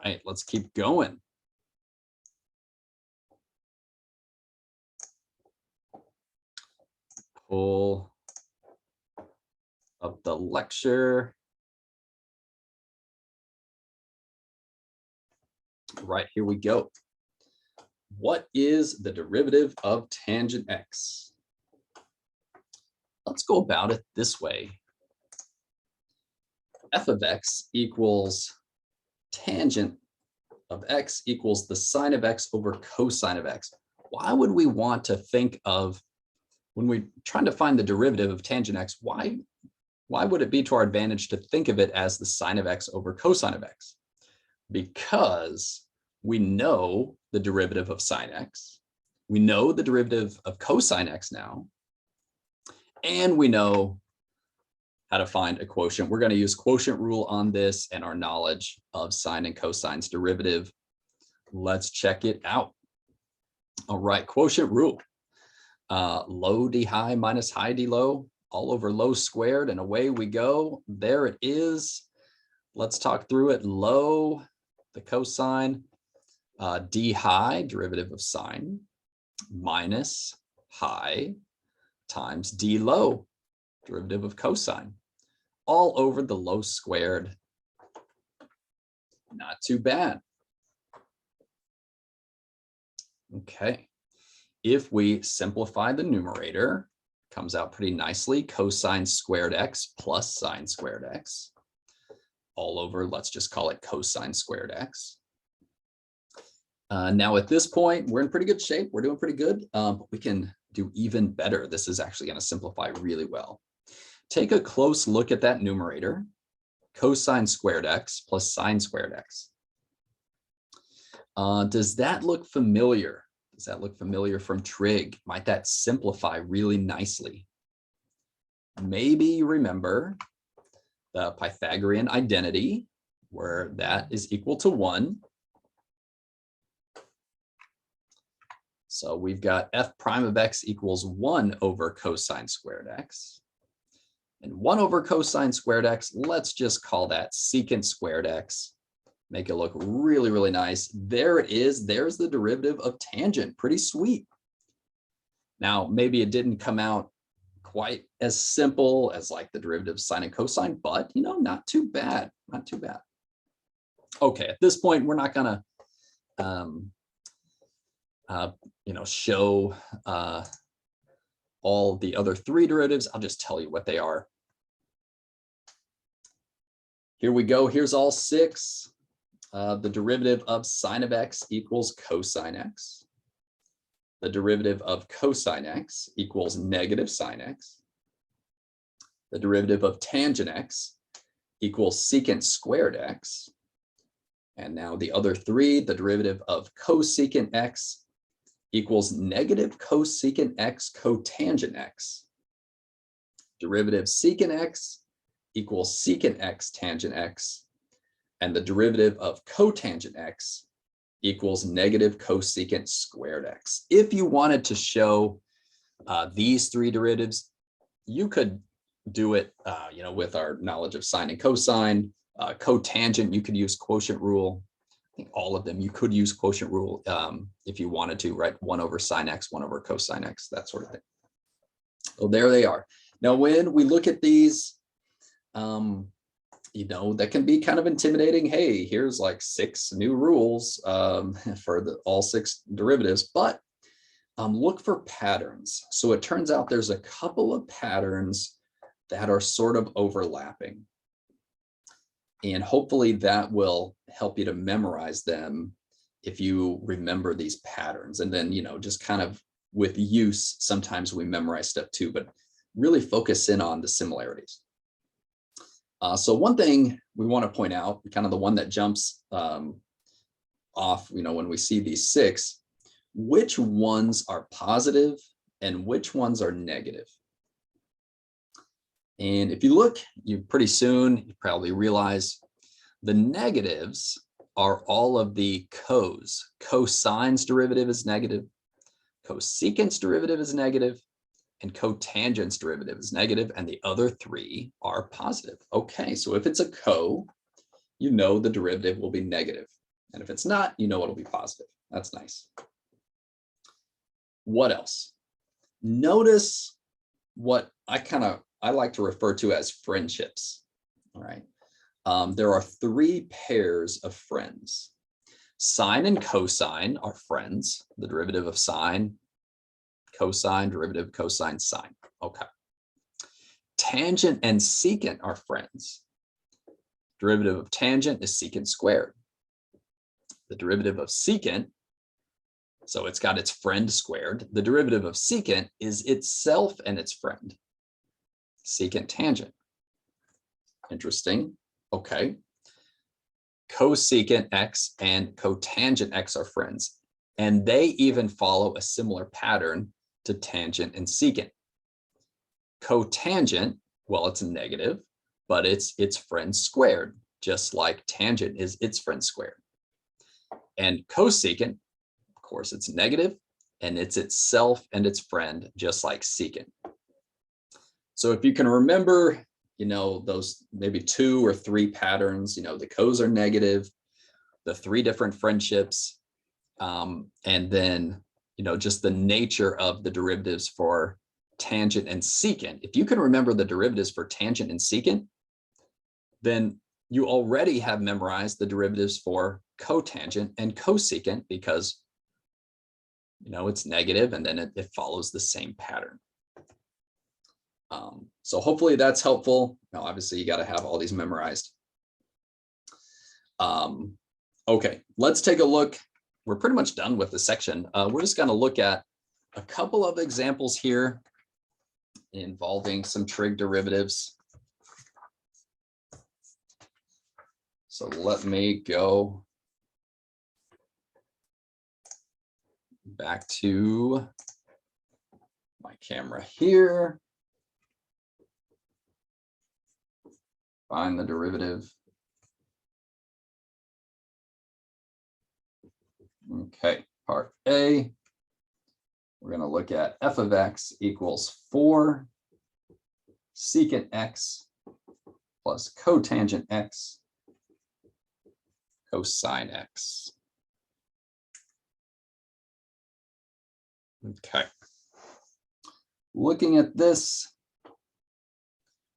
right, let's keep going. Pull up the lecture. Right, here we go. What is the derivative of tangent x? Let's go about it this way. F of x equals tangent of x equals the sine of x over cosine of x. Why would we want to think of, when we're trying to find the derivative of tangent x, why would it be to our advantage to think of it as the sine of x over cosine of x? Because we know the derivative of sine x, we know the derivative of cosine x now, and we know how to find a quotient. We're going to use quotient rule on this and our knowledge of sine and cosine's derivative. Let's check it out. All right, quotient rule. Low d high minus high d low, all over low squared, and away we go. There it is. Let's talk through it. Low, the cosine, d high, derivative of sine, minus high times d low, derivative of cosine, all over the low squared. Not too bad. Okay, if we simplify the numerator, comes out pretty nicely. Cosine squared x plus sine squared x, all over, let's just call it cosine squared x. Now at this point, we're in pretty good shape. We're doing pretty good, but we can do even better. This is actually going to simplify really well. Take a close look at that numerator, cosine squared x plus sine squared x. Does that look familiar? Does that look familiar from trig? Might that simplify really nicely? Maybe you remember the Pythagorean identity, where that is equal to 1. So we've got f prime of x equals 1 over cosine squared x. And 1 over cosine squared x, let's just call that secant squared x. Make it look really, really nice. There it is. There's the derivative of tangent. Pretty sweet. Now, maybe it didn't come out quite as simple as like the derivative of sine and cosine, but not too bad. Not too bad. Okay, at this point, we're not gonna show all the other 3 derivatives. I'll just tell you what they are. Here we go. Here's all 6. The derivative of sine of x equals cosine x. The derivative of cosine x equals negative sine x. The derivative of tangent x equals secant squared x. And now the other 3, the derivative of cosecant x equals negative cosecant x cotangent x. Derivative secant x equals secant x tangent x. And the derivative of cotangent x equals negative cosecant squared x. If you wanted to show these 3 derivatives, you could do it, with our knowledge of sine and cosine. Cotangent, you could use quotient rule. I think all of them, you could use quotient rule if you wanted to, right? 1 over sine x, 1 over cosine x, that sort of thing. So there they are. Now, when we look at these, that can be kind of intimidating. Hey, here's like 6 new rules for all 6 derivatives, but look for patterns. So it turns out there's a couple of patterns that are sort of overlapping. And hopefully that will help you to memorize them if you remember these patterns. And then, just kind of with use, sometimes we memorize stuff too, but really focus in on the similarities. So one thing we want to point out, kind of the one that jumps off, when we see these 6, which ones are positive and which ones are negative. And if you look, you probably realize the negatives are all of the cos. Cosine's derivative is negative, cosecant's derivative is negative, and cotangent's derivative is negative, and the other 3 are positive. Okay, so if it's a co, the derivative will be negative. And if it's not, you know it'll be positive. That's nice. What else? Notice what I like to refer to as friendships. All right. There are three pairs of friends. Sine and cosine are friends. The derivative of sine, cosine, derivative, cosine, sine. Okay. Tangent and secant are friends. Derivative of tangent is secant squared. The derivative of secant, so it's got its friend squared. The derivative of secant is itself and its friend. Secant tangent. Interesting. Okay. Cosecant x and cotangent x are friends, and they even follow a similar pattern to tangent and secant. Cotangent, well, it's a negative, but it's its friend squared, just like tangent is its friend squared. And cosecant, of course, it's negative, and it's itself and its friend, just like secant. So if you can remember, those maybe 2 or 3 patterns, the cos are negative, the 3 different friendships, and then, just the nature of the derivatives for tangent and secant. If you can remember the derivatives for tangent and secant, then you already have memorized the derivatives for cotangent and cosecant because, it's negative and then it follows the same pattern. So hopefully that's helpful. Now, obviously, you got to have all these memorized. Okay, let's take a look. We're pretty much done with the section. We're just going to look at a couple of examples here involving some trig derivatives. So let me go back to my camera here. Find the derivative. Okay, part A. We're going to look at f of x equals 4 secant x plus cotangent x cosine x. Okay. Looking at this,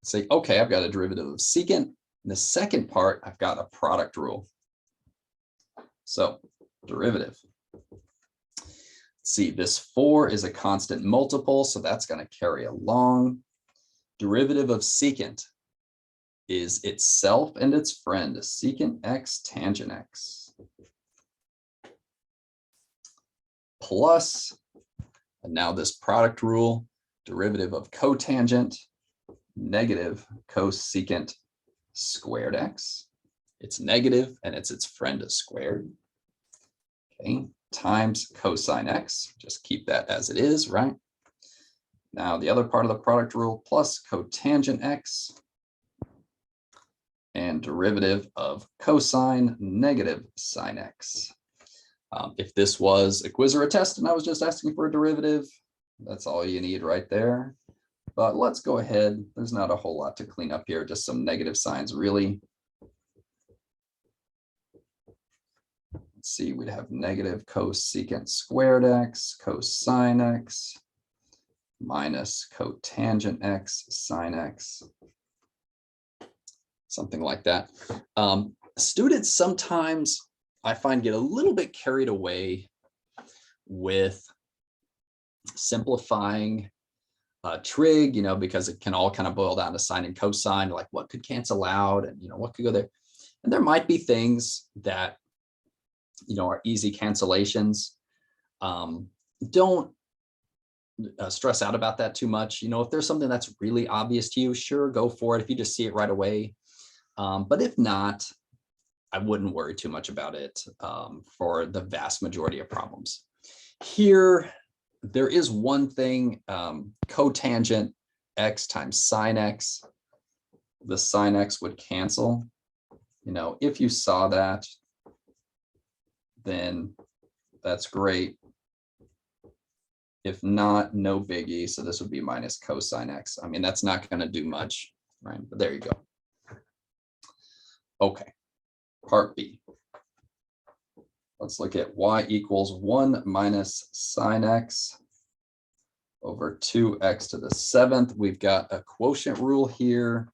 say, okay, I've got a derivative of secant. In the second part, I've got a product rule. So, derivative. Let's see, this 4 is a constant multiple, so that's going to carry along. Derivative of secant is itself and its friend, secant x tangent x. Plus, and now this product rule, derivative of cotangent, negative cosecant squared x. It's negative and it's its friend squared. Okay, times cosine x. Just keep that as it is, right? Now the other part of the product rule, plus cotangent x and derivative of cosine negative sine x. If this was a quiz or a test and I was just asking for a derivative, that's all you need right there. But let's go ahead. There's not a whole lot to clean up here, just some negative signs, really. Let's see, we'd have negative cosecant squared x, cosine x, minus cotangent x, sine x, something like that. Students sometimes, I find, get a little bit carried away with simplifying trig, because it can all kind of boil down to sine and cosine, like what could cancel out and, what could go there. And there might be things that, are easy cancellations. Don't stress out about that too much. If there's something that's really obvious to you, sure, go for it if you just see it right away. But if not, I wouldn't worry too much about it for the vast majority of problems. Here, there is one thing, cotangent x times sine x. The sine x would cancel. If you saw that, then that's great. If not, no biggie. So this would be minus cosine x. I mean, that's not going to do much, right? But there you go. Okay, part B. let's look at y equals 1 minus sine x over 2x to the 7th. We've got a quotient rule here.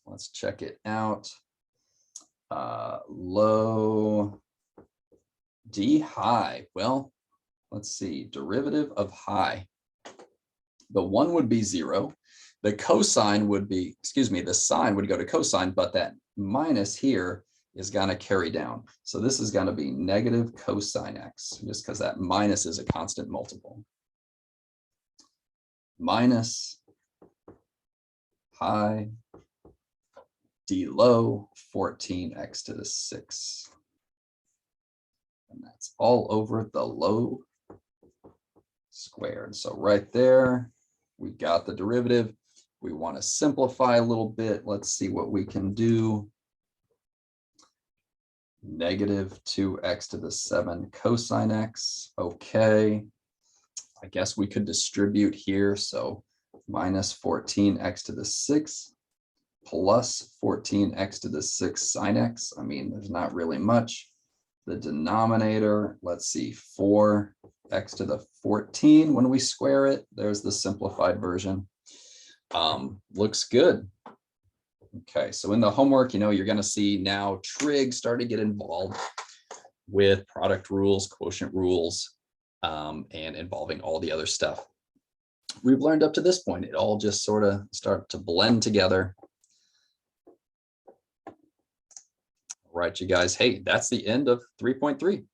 Let's check it out. Low d high. Well, let's see, derivative of high. The 1 would be 0. The cosine would be, excuse me, the sine would go to cosine, but that minus here is going to carry down. So this is going to be negative cosine x, just because that minus is a constant multiple. Minus high d low 14x to the 6. And that's all over the low squared. So right there, we got the derivative. We want to simplify a little bit. Let's see what we can do. Negative 2x to the 7 cosine x. Okay. I guess we could distribute here. So minus 14x to the 6 plus 14x to the 6 sine x. I mean, there's not really much. The denominator, let's see, 4x to the 14. When we square it, there's the simplified version. Looks good. Okay, so in the homework, you're going to see now trig start to get involved with product rules, quotient rules, and involving all the other stuff we've learned up to this point. It all just sort of start to blend together. All right, you guys. Hey, that's the end of 3.3.